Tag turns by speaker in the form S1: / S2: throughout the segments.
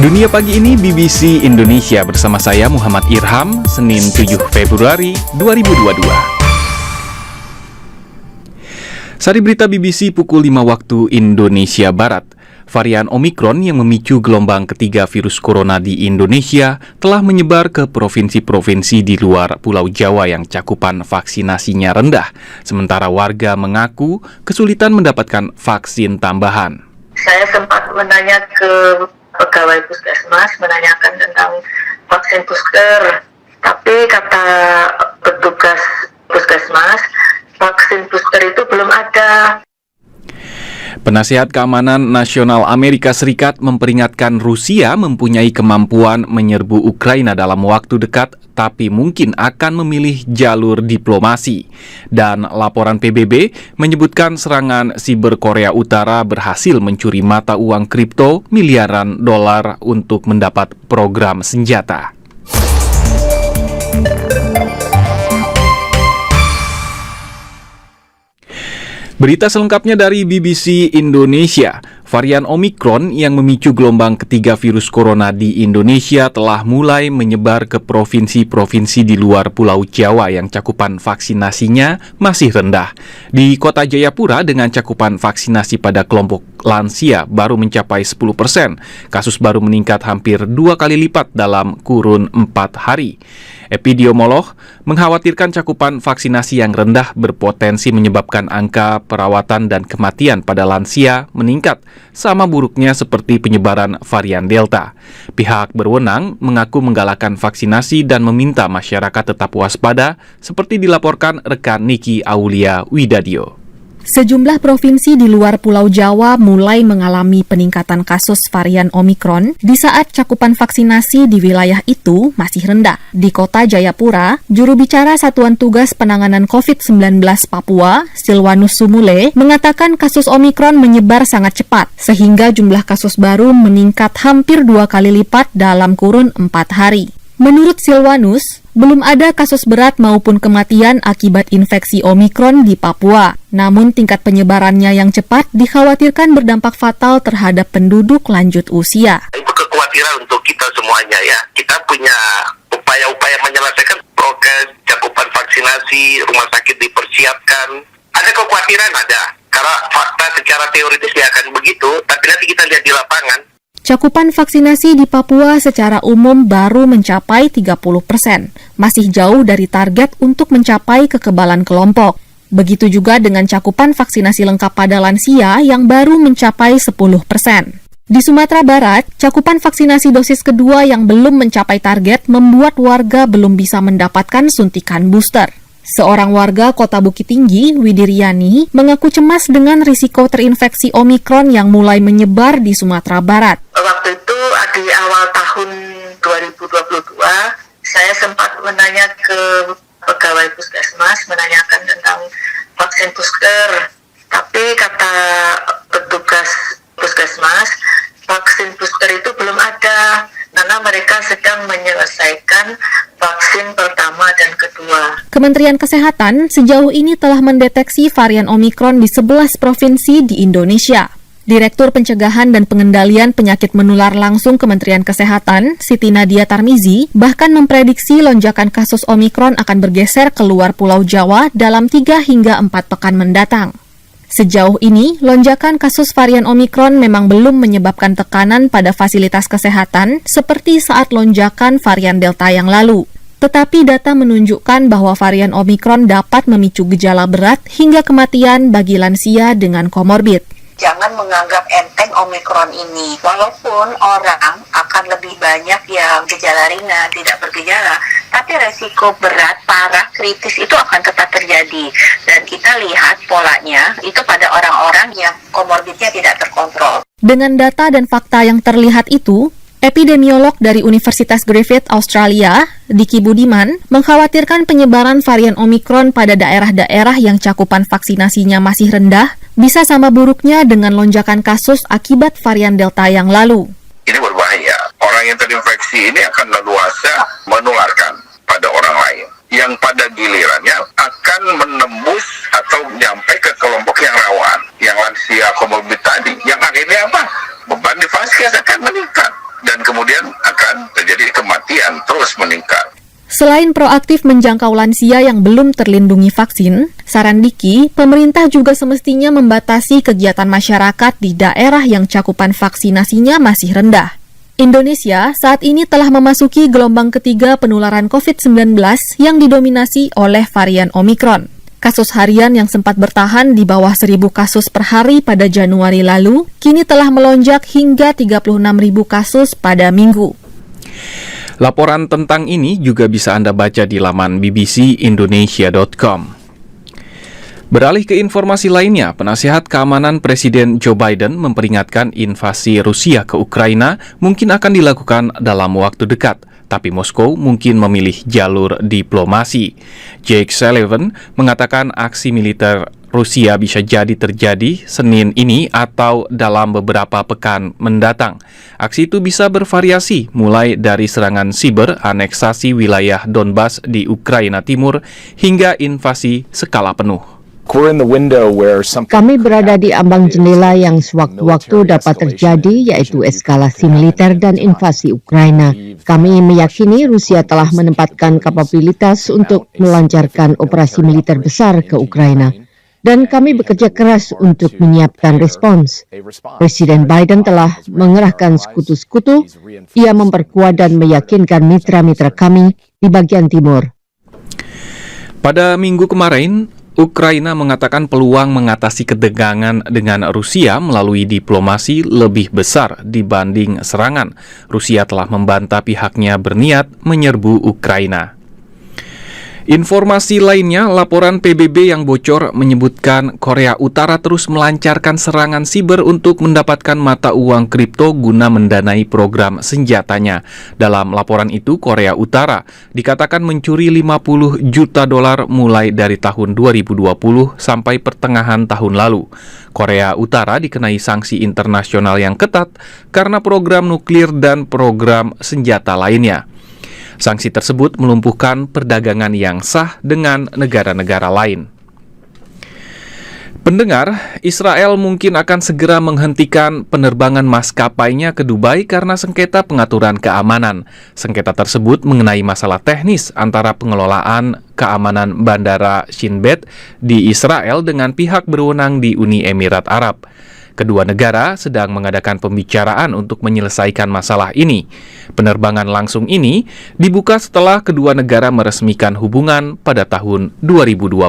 S1: Dunia Pagi ini BBC Indonesia bersama saya Muhammad Irham, Senin 7 Februari 2022. Sari berita BBC pukul 5 waktu Indonesia Barat. Varian Omikron yang memicu gelombang ketiga virus corona di Indonesia telah menyebar ke provinsi-provinsi di luar Pulau Jawa yang cakupan vaksinasinya rendah. Sementara warga mengaku kesulitan mendapatkan vaksin tambahan.
S2: Saya sempat menanya ke pegawai puskesmas menanyakan tentang vaksin booster, tapi kata petugas puskesmas, vaksin booster itu belum ada.
S1: Penasihat Keamanan Nasional Amerika Serikat memperingatkan Rusia mempunyai kemampuan menyerbu Ukraina dalam waktu dekat, tapi mungkin akan memilih jalur diplomasi. Dan laporan PBB menyebutkan serangan siber Korea Utara berhasil mencuri mata uang kripto miliaran dolar untuk mendapat program senjata. Berita selengkapnya dari BBC Indonesia. Varian Omikron yang memicu gelombang ketiga virus corona di Indonesia telah mulai menyebar ke provinsi-provinsi di luar Pulau Jawa yang cakupan vaksinasinya masih rendah. Di Kota Jayapura dengan cakupan vaksinasi pada kelompok lansia baru mencapai 10%. Kasus baru meningkat hampir 2 kali lipat dalam kurun 4 hari. Epidemiolog mengkhawatirkan cakupan vaksinasi yang rendah berpotensi menyebabkan angka perawatan dan kematian pada lansia meningkat, sama buruknya seperti penyebaran varian Delta. Pihak berwenang mengaku menggalakkan vaksinasi dan meminta masyarakat tetap waspada, seperti dilaporkan rekan Niki Aulia Widadio.
S3: Sejumlah provinsi di luar Pulau Jawa mulai mengalami peningkatan kasus varian Omikron di saat cakupan vaksinasi di wilayah itu masih rendah. Di Kota Jayapura, juru bicara Satuan Tugas Penanganan COVID-19 Papua, Silwanus Sumule, mengatakan kasus Omikron menyebar sangat cepat, sehingga jumlah kasus baru meningkat hampir 2 kali lipat dalam kurun 4 hari. Menurut Silwanus, belum ada kasus berat maupun kematian akibat infeksi Omikron di Papua. Namun tingkat penyebarannya yang cepat dikhawatirkan berdampak fatal terhadap penduduk lanjut usia.
S4: Itu kekhawatiran untuk kita semuanya ya. Kita punya upaya-upaya menyelesaikan prokes, cakupan vaksinasi, rumah sakit dipersiapkan. Ada kekhawatiran ada. Karena fakta secara teoritis ya akan begitu, tapi nanti kita lihat di lapangan.
S3: Cakupan vaksinasi di Papua secara umum baru mencapai 30%, masih jauh dari target untuk mencapai kekebalan kelompok. Begitu juga dengan cakupan vaksinasi lengkap pada lansia yang baru mencapai 10%. Di Sumatera Barat, cakupan vaksinasi dosis kedua yang belum mencapai target membuat warga belum bisa mendapatkan suntikan booster. Seorang warga Kota Bukit Tinggi, Widiryani, mengaku cemas dengan risiko terinfeksi Omikron yang mulai menyebar di Sumatera Barat.
S2: Waktu itu di awal tahun 2022, saya sempat menanya ke pegawai puskesmas menanyakan tentang vaksin booster, tapi kata petugas puskesmas, vaksin booster itu belum ada karena mereka sedang menyelesaikan vaksin pertama dan kedua.
S3: Kementerian Kesehatan sejauh ini telah mendeteksi varian Omikron di 11 provinsi di Indonesia. Direktur Pencegahan dan Pengendalian Penyakit Menular Langsung Kementerian Kesehatan, Siti Nadia Tarmizi, bahkan memprediksi lonjakan kasus Omikron akan bergeser keluar Pulau Jawa dalam 3 hingga 4 pekan mendatang. Sejauh ini, lonjakan kasus varian Omikron memang belum menyebabkan tekanan pada fasilitas kesehatan seperti saat lonjakan varian Delta yang lalu. Tetapi data menunjukkan bahwa varian Omikron dapat memicu gejala berat hingga kematian bagi lansia dengan komorbid.
S2: Jangan menganggap enteng Omikron ini. Walaupun orang akan lebih banyak yang gejala ringan, tidak bergejala, tapi resiko berat, parah, kritis itu akan tetap terjadi. Dan kita lihat polanya itu pada orang-orang yang komorbidnya tidak terkontrol.
S3: Dengan data dan fakta yang terlihat itu, epidemiolog dari Universitas Griffith Australia, Diki Budiman, mengkhawatirkan penyebaran varian Omikron pada daerah-daerah yang cakupan vaksinasinya masih rendah bisa sama buruknya dengan lonjakan kasus akibat varian Delta yang lalu.
S4: Ini berbahaya. Orang yang terinfeksi ini akan leluasa menularkan pada orang lain, yang pada gilirannya akan menembus atau nyampe ke kelompok yang rawan, yang lansia komorbid tadi.
S3: Selain proaktif menjangkau lansia yang belum terlindungi vaksin, saran Diki, pemerintah juga semestinya membatasi kegiatan masyarakat di daerah yang cakupan vaksinasinya masih rendah. Indonesia saat ini telah memasuki gelombang ketiga penularan COVID-19 yang didominasi oleh varian Omikron. Kasus harian yang sempat bertahan di bawah 1.000 kasus per hari pada Januari lalu, kini telah melonjak hingga 36.000 kasus pada Minggu.
S1: Laporan tentang ini juga bisa Anda baca di laman bbcindonesia.com. Beralih ke informasi lainnya, penasihat keamanan Presiden Joe Biden memperingatkan invasi Rusia ke Ukraina mungkin akan dilakukan dalam waktu dekat, tapi Moskow mungkin memilih jalur diplomasi. Jake Sullivan mengatakan aksi militer Rusia bisa jadi terjadi Senin ini atau dalam beberapa pekan mendatang. Aksi itu bisa bervariasi mulai dari serangan siber, aneksasi wilayah Donbas di Ukraina Timur, hingga invasi skala penuh.
S5: Kami berada di ambang jendela yang sewaktu-waktu dapat terjadi, yaitu eskalasi militer dan invasi Ukraina. Kami meyakini Rusia telah menempatkan kapabilitas untuk melancarkan operasi militer besar ke Ukraina. Dan kami bekerja keras untuk menyiapkan respons. Presiden Biden telah mengerahkan sekutu-sekutu. Ia memperkuat dan meyakinkan mitra-mitra kami di bagian timur.
S1: Pada minggu kemarin, Ukraina mengatakan peluang mengatasi ketegangan dengan Rusia melalui diplomasi lebih besar dibanding serangan. Rusia telah membantah pihaknya berniat menyerbu Ukraina. Informasi lainnya, laporan PBB yang bocor menyebutkan Korea Utara terus melancarkan serangan siber untuk mendapatkan mata uang kripto guna mendanai program senjatanya. Dalam laporan itu, Korea Utara dikatakan mencuri 50 juta dolar mulai dari tahun 2020 sampai pertengahan tahun lalu. Korea Utara dikenai sanksi internasional yang ketat karena program nuklir dan program senjata lainnya. Sanksi tersebut melumpuhkan perdagangan yang sah dengan negara-negara lain. Pendengar, Israel mungkin akan segera menghentikan penerbangan maskapainya ke Dubai karena sengketa pengaturan keamanan. Sengketa tersebut mengenai masalah teknis antara pengelolaan keamanan Bandara Shin Bet di Israel dengan pihak berwenang di Uni Emirat Arab. Kedua negara sedang mengadakan pembicaraan untuk menyelesaikan masalah ini. Penerbangan langsung ini dibuka setelah kedua negara meresmikan hubungan pada tahun 2020.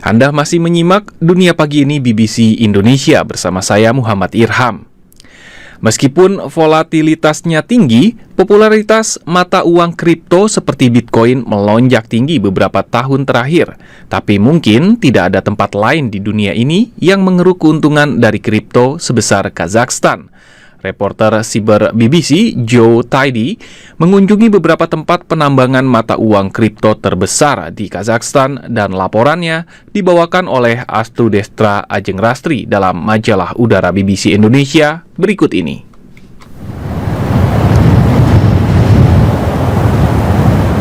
S1: Anda masih menyimak Dunia Pagi ini BBC Indonesia bersama saya Muhammad Irham. Meskipun volatilitasnya tinggi, popularitas mata uang kripto seperti Bitcoin melonjak tinggi beberapa tahun terakhir. Tapi mungkin tidak ada tempat lain di dunia ini yang mengeruk keuntungan dari kripto sebesar Kazakhstan. Reporter siber BBC, Joe Tidy, mengunjungi beberapa tempat penambangan mata uang kripto terbesar di Kazakhstan dan laporannya dibawakan oleh Astu Destra Ajeng Rastri dalam majalah udara BBC Indonesia berikut ini.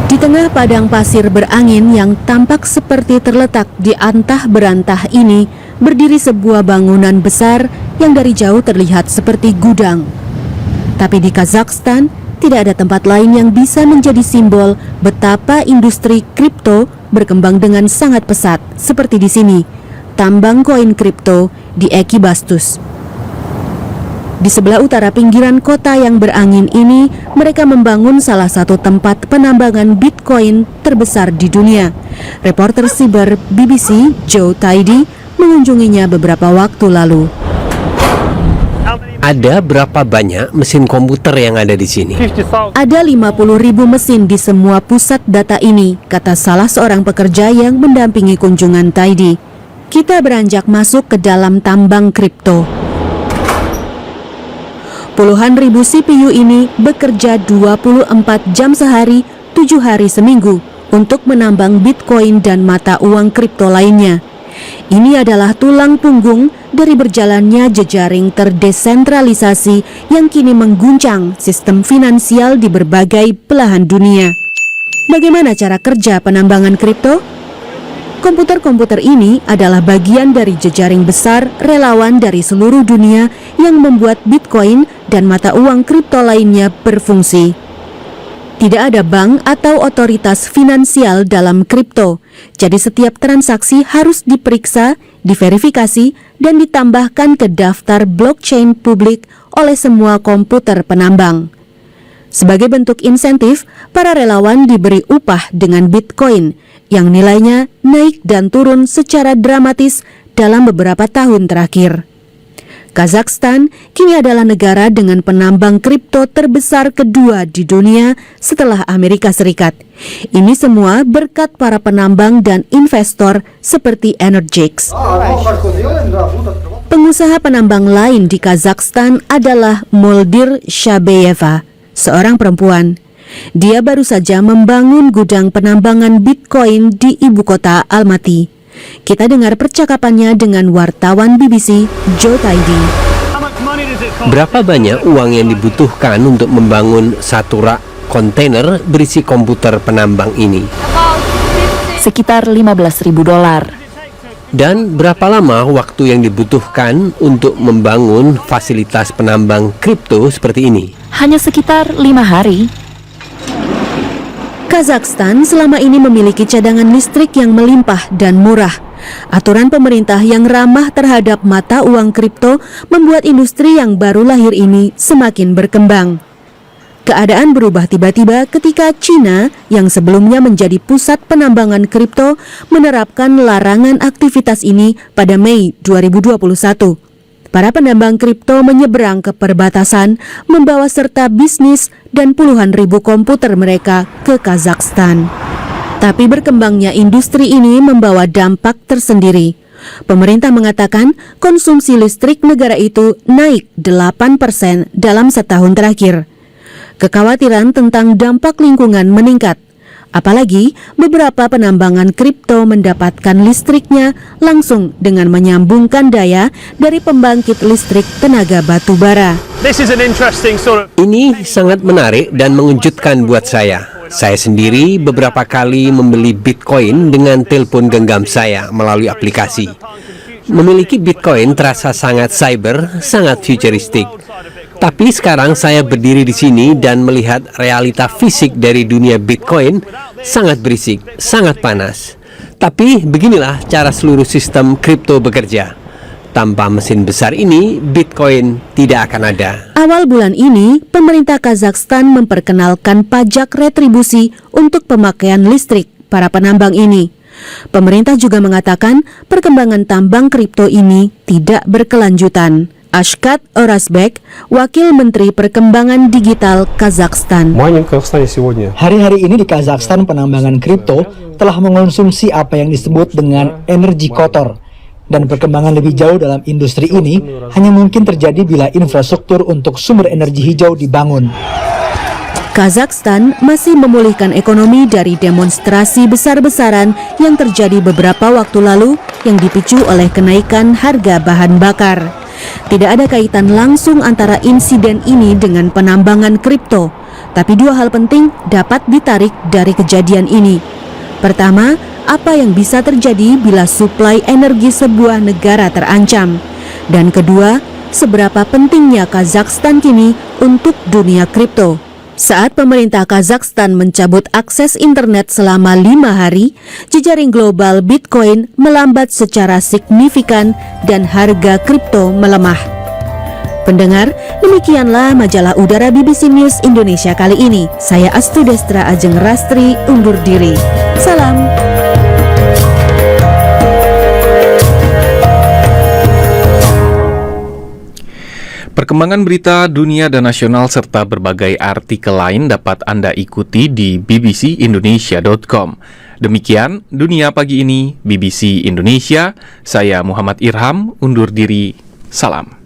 S6: Di tengah padang pasir berangin yang tampak seperti terletak di antah berantah ini, berdiri sebuah bangunan besar yang dari jauh terlihat seperti gudang. Tapi di Kazakhstan, tidak ada tempat lain yang bisa menjadi simbol betapa industri kripto berkembang dengan sangat pesat seperti di sini, tambang koin kripto di Ekibastus. Di sebelah utara pinggiran kota yang berangin ini, mereka membangun salah satu tempat penambangan Bitcoin terbesar di dunia. Reporter siber BBC, Joe Tidy, mengunjunginya beberapa waktu lalu.
S7: Ada berapa banyak mesin komputer yang ada di sini?
S6: Ada 50.000 mesin di semua pusat data ini, kata salah seorang pekerja yang mendampingi kunjungan Tidy. Kita beranjak masuk ke dalam tambang kripto. Puluhan ribu CPU ini bekerja 24 jam sehari, 7 hari seminggu untuk menambang Bitcoin dan mata uang kripto lainnya. Ini adalah tulang punggung dari berjalannya jejaring terdesentralisasi yang kini mengguncang sistem finansial di berbagai belahan dunia. Bagaimana cara kerja penambangan kripto? Komputer-komputer ini adalah bagian dari jejaring besar relawan dari seluruh dunia yang membuat Bitcoin dan mata uang kripto lainnya berfungsi. Tidak ada bank atau otoritas finansial dalam kripto, jadi setiap transaksi harus diperiksa, diverifikasi, dan ditambahkan ke daftar blockchain publik oleh semua komputer penambang. Sebagai bentuk insentif, para relawan diberi upah dengan Bitcoin yang nilainya naik dan turun secara dramatis dalam beberapa tahun terakhir. Kazakhstan kini adalah negara dengan penambang kripto terbesar kedua di dunia setelah Amerika Serikat. Ini semua berkat para penambang dan investor seperti Energix. Pengusaha penambang lain di Kazakhstan adalah Moldir Shabeyeva, seorang perempuan. Dia baru saja membangun gudang penambangan Bitcoin di ibu kota Almaty. Kita dengar percakapannya dengan wartawan BBC Joe Tidy.
S7: Berapa banyak uang yang dibutuhkan untuk membangun satu rak kontainer berisi komputer penambang ini?
S8: Sekitar $15.000.
S7: Dan berapa lama waktu yang dibutuhkan untuk membangun fasilitas penambang kripto seperti ini?
S8: Hanya sekitar 5 hari.
S6: Kazakhstan selama ini memiliki cadangan listrik yang melimpah dan murah. Aturan pemerintah yang ramah terhadap mata uang kripto membuat industri yang baru lahir ini semakin berkembang. Keadaan berubah tiba-tiba ketika China yang sebelumnya menjadi pusat penambangan kripto menerapkan larangan aktivitas ini pada Mei 2021. Para penambang kripto menyeberang ke perbatasan, membawa serta bisnis dan puluhan ribu komputer mereka ke Kazakhstan. Tapi berkembangnya industri ini membawa dampak tersendiri. Pemerintah mengatakan konsumsi listrik negara itu naik 8% dalam setahun terakhir. Kekhawatiran tentang dampak lingkungan meningkat. Apalagi beberapa penambangan kripto mendapatkan listriknya langsung dengan menyambungkan daya dari pembangkit listrik tenaga batu bara.
S7: Ini sangat menarik dan mengejutkan buat saya. Saya sendiri beberapa kali membeli Bitcoin dengan telepon genggam saya melalui aplikasi. Memiliki Bitcoin terasa sangat cyber, sangat futuristik. Tapi sekarang saya berdiri di sini dan melihat realita fisik dari dunia Bitcoin sangat berisik, sangat panas. Tapi beginilah cara seluruh sistem kripto bekerja. Tanpa mesin besar ini, Bitcoin tidak akan ada.
S6: Awal bulan ini, pemerintah Kazakhstan memperkenalkan pajak retribusi untuk pemakaian listrik para penambang ini. Pemerintah juga mengatakan perkembangan tambang kripto ini tidak berkelanjutan. Ashkat Orasbek, Wakil Menteri Perkembangan Digital Kazakhstan.
S9: Hari-hari ini di Kazakhstan penambangan kripto telah mengonsumsi apa yang disebut dengan energi kotor. Dan perkembangan lebih jauh dalam industri ini hanya mungkin terjadi bila infrastruktur untuk sumber energi hijau dibangun.
S6: Kazakhstan masih memulihkan ekonomi dari demonstrasi besar-besaran yang terjadi beberapa waktu lalu yang dipicu oleh kenaikan harga bahan bakar. Tidak ada kaitan langsung antara insiden ini dengan penambangan kripto, tapi dua hal penting dapat ditarik dari kejadian ini. Pertama, apa yang bisa terjadi bila suplai energi sebuah negara terancam? Dan kedua, seberapa pentingnya Kazakhstan kini untuk dunia kripto? Saat pemerintah Kazakhstan mencabut akses internet selama 5 hari, jejaring global Bitcoin melambat secara signifikan dan harga kripto melemah. Pendengar, demikianlah majalah udara BBC News Indonesia kali ini. Saya Astu Destra Ajeng Rastri undur diri. Salam.
S1: Perkembangan berita dunia dan nasional serta berbagai artikel lain dapat Anda ikuti di bbcindonesia.com. Demikian Dunia Pagi ini BBC Indonesia. Saya Muhammad Irham undur diri. Salam.